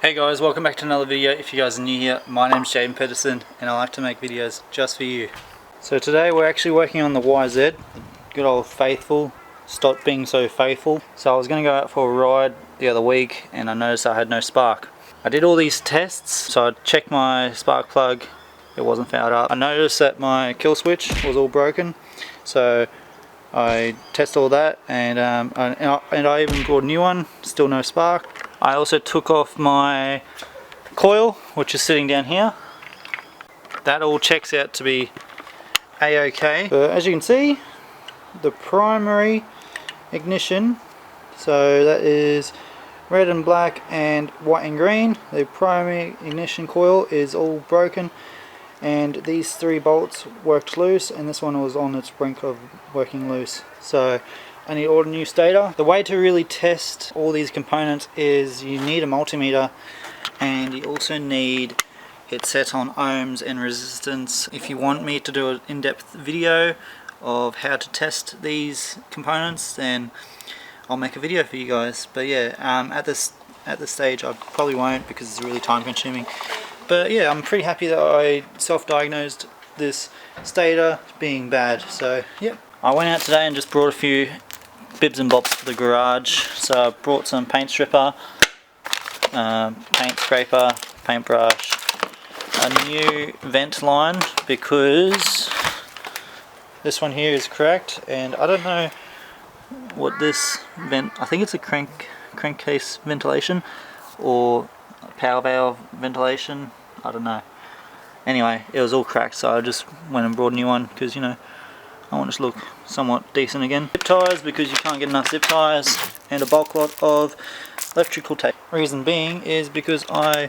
Hey guys, welcome back to another video. If you guys are new here, my name's Jaden Pedersen and I like to make videos just for you. So today we're actually working on the YZ, good old faithful, stopped being so faithful. So I was going to go out for a ride the other week and I noticed I had no spark. I did all these tests, so I checked my spark plug, it wasn't fired up. I noticed that my kill switch was all broken, so I tested all that and I even brought a new one, still no spark. I also took off my coil, which is sitting down here. That all checks out to be a-okay. But as you can see, the primary ignition, so that is red and black and white and green. The primary ignition coil is all broken and these three bolts worked loose and this one was on its brink of working loose. So I need to order a new stator. The way to really test all these components is you need a multimeter and you also need it set on ohms and resistance. If you want me to do an in-depth video of how to test these components, then I'll make a video for you guys. But yeah, at this stage I probably won't because it's really time consuming. But yeah, I'm pretty happy that I self-diagnosed this stator being bad. So yeah, I went out today and just brought a few bibs and bobs for the garage. So I brought some paint stripper, paint scraper, paintbrush, a new vent line because this one here is cracked and I don't know what this vent, I think it's a crankcase ventilation or power valve ventilation, I don't know. Anyway, it was all cracked, so I just went and brought a new one because, you know, I want it to look somewhat decent again. Zip ties because you can't get enough zip ties, and a bulk lot of electrical tape. Reason being is because I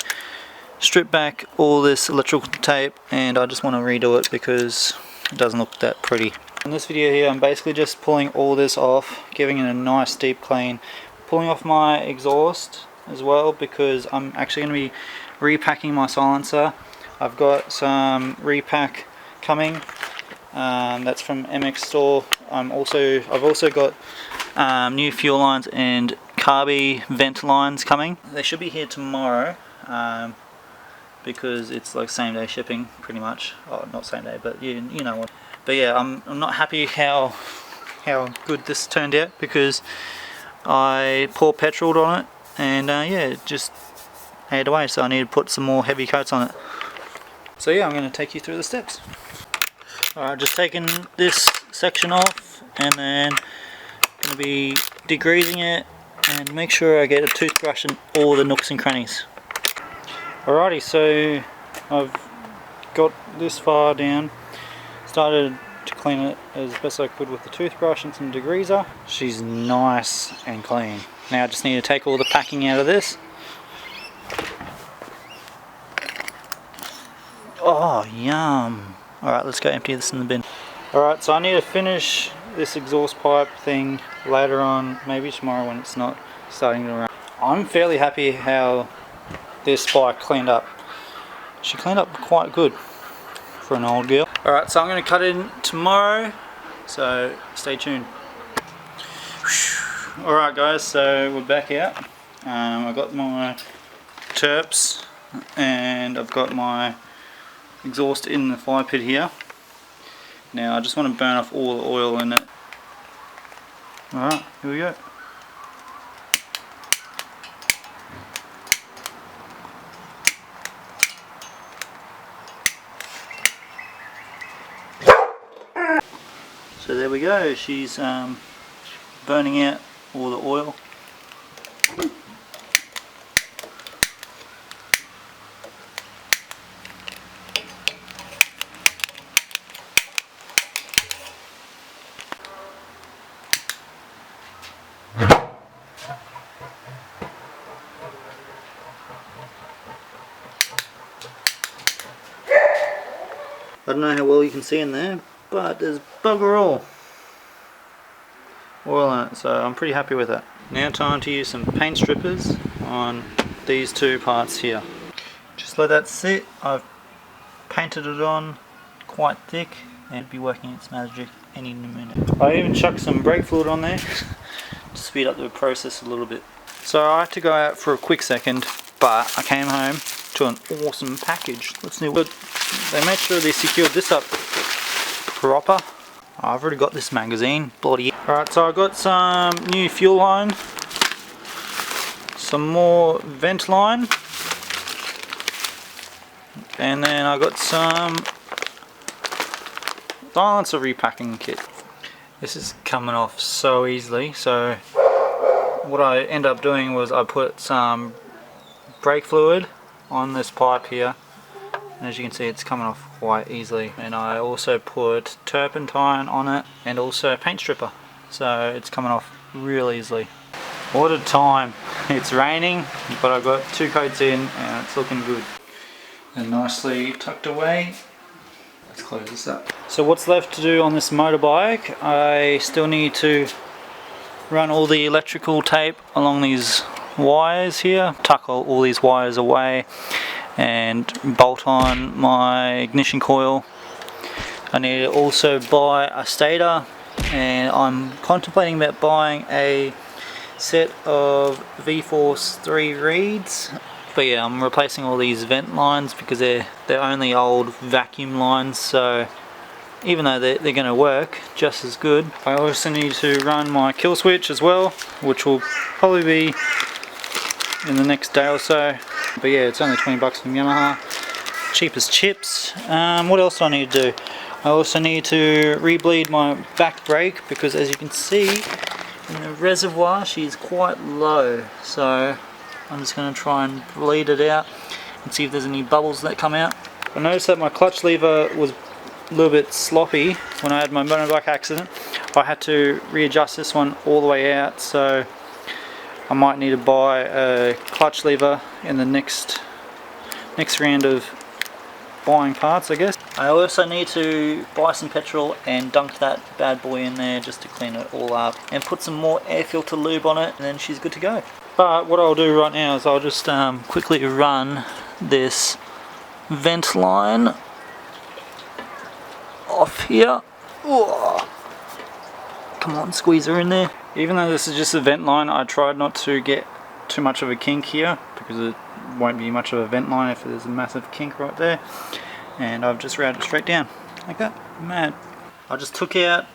stripped back all this electrical tape and I just want to redo it because it doesn't look that pretty. In this video here I'm basically just pulling all this off, giving it a nice deep clean, pulling off my exhaust as well because I'm actually going to be repacking my silencer. I've got some repack coming. That's from MX Store. I've also got new fuel lines and carby vent lines coming. They should be here tomorrow because it's like same day shipping pretty much. Oh, not same day, but you know what. But yeah, I'm not happy how good this turned out because I poured petrol on it and yeah, it just ate away, so I need to put some more heavy coats on it. So yeah, I'm going to take you through the steps. Alright, just taking this section off and then going to be degreasing it and make sure I get a toothbrush in all the nooks and crannies. Alrighty, so I've got this far down, started to clean it as best I could with the toothbrush and some degreaser. She's nice and clean. Now I just need to take all the packing out of this. Oh, yum! Alright, let's go empty this in the bin. Alright, so I need to finish this exhaust pipe thing later on, maybe tomorrow when it's not starting to run. I'm fairly happy how this bike cleaned up. She cleaned up quite good for an old girl. Alright, so I'm going to cut in tomorrow, so stay tuned. Alright guys, so we're back out. I've got my terps and I've got my exhaust in the fire pit here. Now I just want to burn off all the oil in it. Alright, here we go. So there we go, she's burning out all the oil. I don't know how well you can see in there, but there's bugger all oil on it, so I'm pretty happy with that. Now time to use some paint strippers on these two parts here. Just let that sit. I've painted it on quite thick and it'll be working its magic any minute. I even chucked some brake fluid on there to speed up the process a little bit. So I had to go out for a quick second but I came home to an awesome package. Let's see what they made sure they secured this up proper. I've already got this magazine, bloody. Alright, so I got some new fuel line, some more vent line, and then I got some silencer repacking kit. This is coming off so easily, so what I end up doing was I put some brake fluid on this pipe here, and as you can see it's coming off quite easily, and I also put turpentine on it and also a paint stripper, so it's coming off real easily. What a time! It's raining, but I've got 2 coats in and it's looking good and nicely tucked away. Let's close this up. So what's left to do on this motorbike, I still need to run all the electrical tape along these wires here, tuck all these wires away, and bolt on my ignition coil. I need to also buy a stator, and I'm contemplating about buying a set of V-Force 3 reeds. But yeah, I'm replacing all these vent lines because they're only old vacuum lines, so even though they're going to work just as good. I also need to run my kill switch as well, which will probably be in the next day or so. But yeah, it's only 20 bucks from Yamaha, cheap as chips. What else do I need to do? I also need to rebleed my back brake because, as you can see in the reservoir, she's quite low, so I'm just going to try and bleed it out and see if there's any bubbles that come out. I noticed that my clutch lever was a little bit sloppy when I had my motorbike accident. I had to readjust this one all the way out, so I might need to buy a clutch lever in the next round of buying parts, I guess. I also need to buy some petrol and dunk that bad boy in there just to clean it all up and put some more air filter lube on it, and then she's good to go. But what I'll do right now is I'll just quickly run this vent line off here. Ooh. Come on, squeeze her in there. Even though this is just a vent line, I tried not to get too much of a kink here because it won't be much of a vent line if there's a massive kink right there. And I've just routed it straight down like that. Mad. I just took out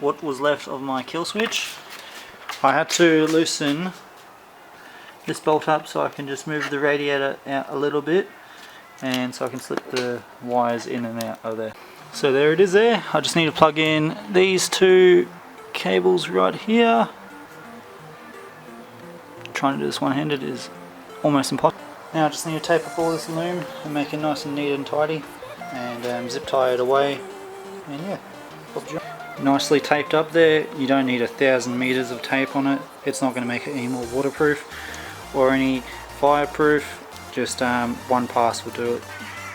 what was left of my kill switch. I had to loosen this bolt up so I can just move the radiator out a little bit, and so I can slip the wires in and out of there. So there it is there. I just need to plug in these 2 cables right here. Trying to do this one-handed is almost impossible. Now I just need to tape up all this loom and make it nice and neat and tidy, and zip tie it away, and yeah, nicely taped up there. You don't need 1,000 meters of tape on it. It's not going to make it any more waterproof or any fireproof. Just one pass will do it.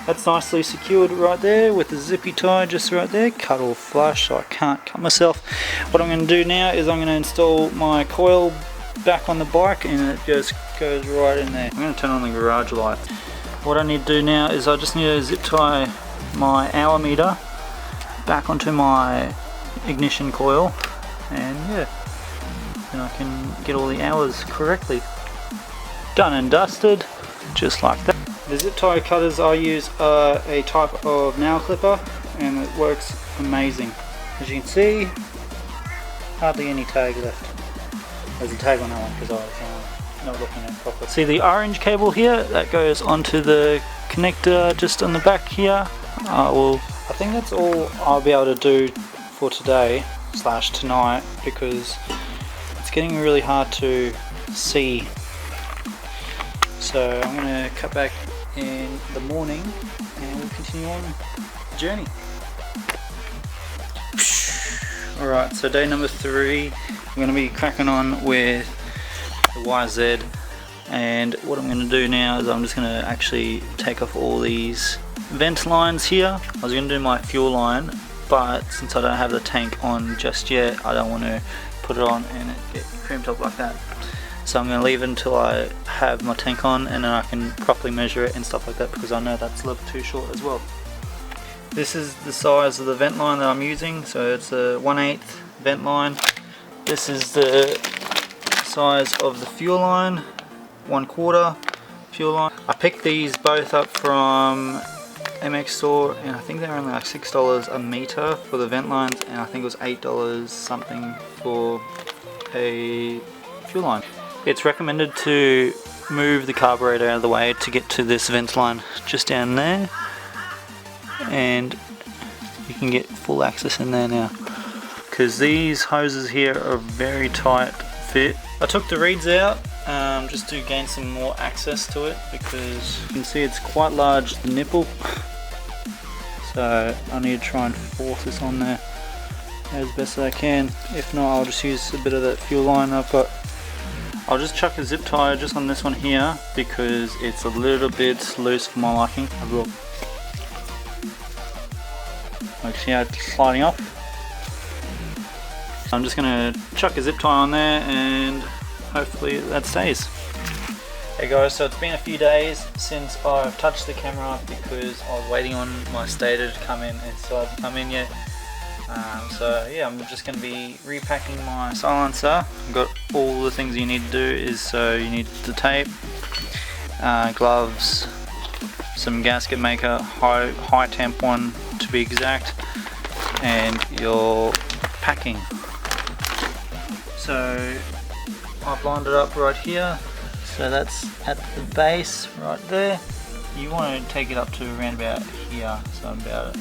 That's nicely secured right there with the zippy tie just right there, cut all flush so I can't cut myself. What I'm going to do now is I'm going to install my coil back on the bike, and it just goes right in there. I'm going to turn on the garage light. What I need to do now is I just need to zip tie my hour meter back onto my ignition coil, and yeah, then I can get all the hours correctly. Done and dusted, just like that. The zip tie cutters I use are a type of nail clipper, and it works amazing. As you can see, hardly any tag left. There's a tag on that one because I was not looking at it properly. See the orange cable here that goes onto the connector just on the back here. I think that's all I'll be able to do for today / tonight, because it's getting really hard to see. So I'm going to cut back in the morning and we'll continue on the journey. Alright, so day number 3, I'm going to be cracking on with the YZ, and what I'm going to do now is I'm just going to actually take off all these vent lines here. I was going to do my fuel line, but since I don't have the tank on just yet, I don't want to put it on and it get crimped up like that. So I'm going to leave it until I have my tank on, and then I can properly measure it and stuff like that, because I know that's a little too short as well. This is the size of the vent line that I'm using, so it's a 1/8 vent line. This is the size of the fuel line, 1/4. If fuel line. I picked these both up from MX store, and I think they're only like $6 a meter for the vent lines, and I think it was $8 something for a fuel line. It's recommended to move the carburetor out of the way to get to this vent line just down there, and you can get full access in there now, because these hoses here are very tight fit. I took the reeds out just to gain some more access to it, because you can see it's quite large, the nipple, so I need to try and force this on there as best as I can. If not, I'll just use a bit of that fuel line I've got. I'll just chuck a zip tie just on this one here because it's a little bit loose for my liking. Have a look. Like, see how it's sliding off? I'm just gonna chuck a zip tie on there and hopefully that stays. Hey guys, so it's been a few days since I've touched the camera because I was waiting on my Stator to come in, and so it hasn't come in yet. So yeah, I'm just going to be repacking my silencer. I've got all the things you need to do is, so you need the tape, gloves, some gasket maker, high temp one to be exact, and your packing. So I've lined it up right here, so that's at the base right there. You want to take it up to around about here, so about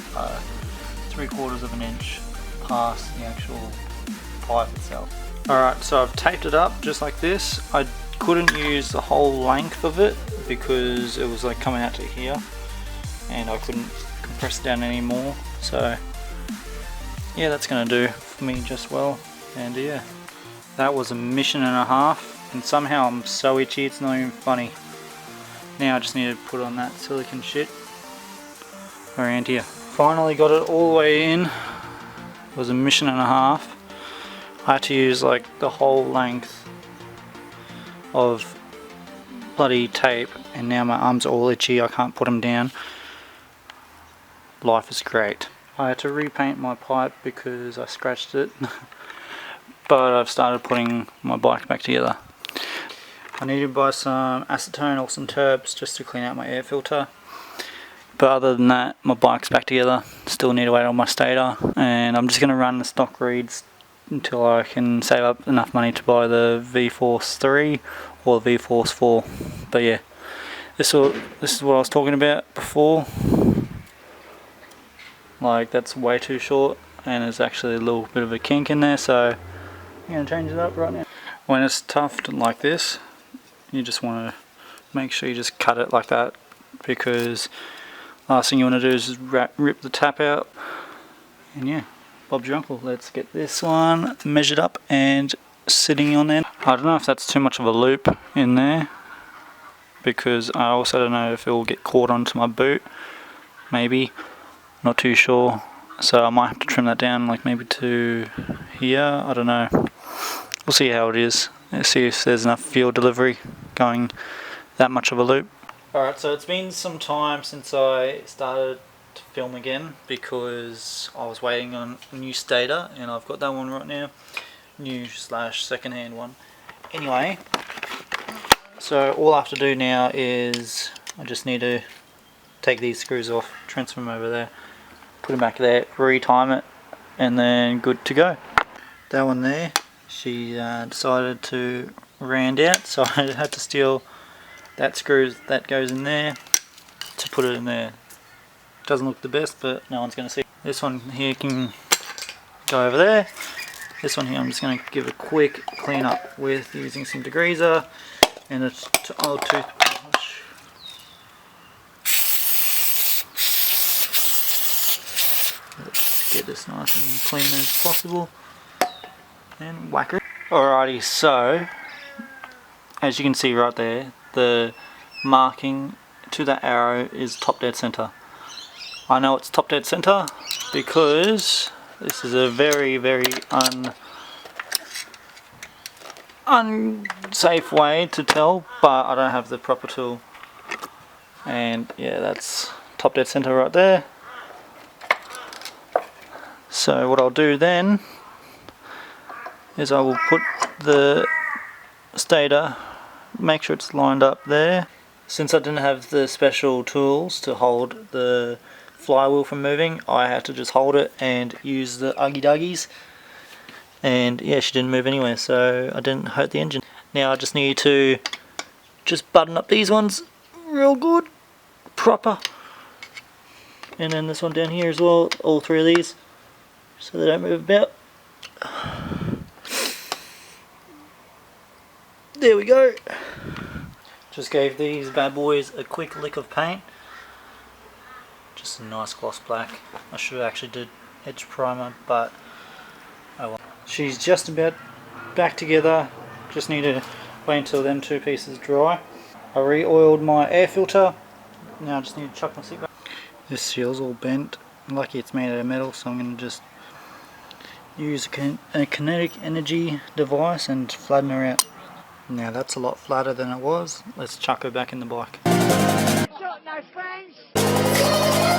3/4 of an inch past the actual pipe itself. Alright, so I've taped it up just like this. I couldn't use the whole length of it because it was like coming out to here, and I couldn't compress it down anymore. So yeah, that's gonna do for me just well. And yeah, that was a mission and a half, and somehow I'm so itchy it's not even funny. Now I just need to put on that silicone shit around here. Finally got it all the way in. It was a mission and a half. I had to use like the whole length of bloody tape, and now my arms are all itchy, I can't put them down. Life is great. I had to repaint my pipe because I scratched it, but I've started putting my bike back together. I need to buy some acetone or some turbs just to clean out my air filter. But other than that, my bike's back together. Still need to wait on my Stator, and I'm just going to run the stock reeds until I can save up enough money to buy the V-Force 3 or the V-Force 4. But yeah, this is what I was talking about before. Like, that's way too short, and there's actually a little bit of a kink in there, so I'm going to change it up right now. When it's tufted like this, you just want to make sure you just cut it like that, because last thing you want to do is just rip the tap out. And yeah, Bob's your uncle. Let's get this one measured up and sitting on there. I don't know if that's too much of a loop in there, because I also don't know if it will get caught onto my boot. Maybe, not too sure. So I might have to trim that down, like maybe to here. I don't know. We'll see how it is. Let's see if there's enough fuel delivery going that much of a loop. Alright, so it's been some time since I started to film again because I was waiting on a new Stator, and I've got that one right now. New / second hand one. Anyway, so all I have to do now is I just need to take these screws off, transfer them over there, put them back there, retime it, and then good to go. That one there, she decided to round out, so I had to steal that screw that goes in there to put it in there. Doesn't look the best, but no one's going to see. This one here can go over there. This one here I'm just going to give a quick clean up with using some degreaser and an old toothbrush. Let's get this nice and clean as possible and whack it. Alrighty, so as you can see right there, the marking to that arrow is top dead center. I know it's top dead center because this is a very unsafe way to tell, but I don't have the proper tool. And yeah, that's top dead center right there. So what I'll do then is I will put the Stator, make sure it's lined up there, Since I didn't have the special tools to hold the flywheel from moving, I had to just hold it and use the Uggy Duggies. And yeah, she didn't move anywhere, so I didn't hurt the engine. Now I just need to just button up these ones real good, proper. And then this one down here as well, all three of these, so they don't move about. There we go. Just gave these bad boys a quick lick of paint. Just a nice gloss black. I should have actually did edge primer, but oh well. She's just about back together. Just need to wait until them two pieces dry. I re-oiled my air filter. Now I just need to chuck my seat back. This seal's all bent. Lucky it's made out of metal, so I'm going to just use a kinetic energy device and flatten her out. Now that's a lot flatter than it was. Let's chuck her back in the bike. Shot, no thanks.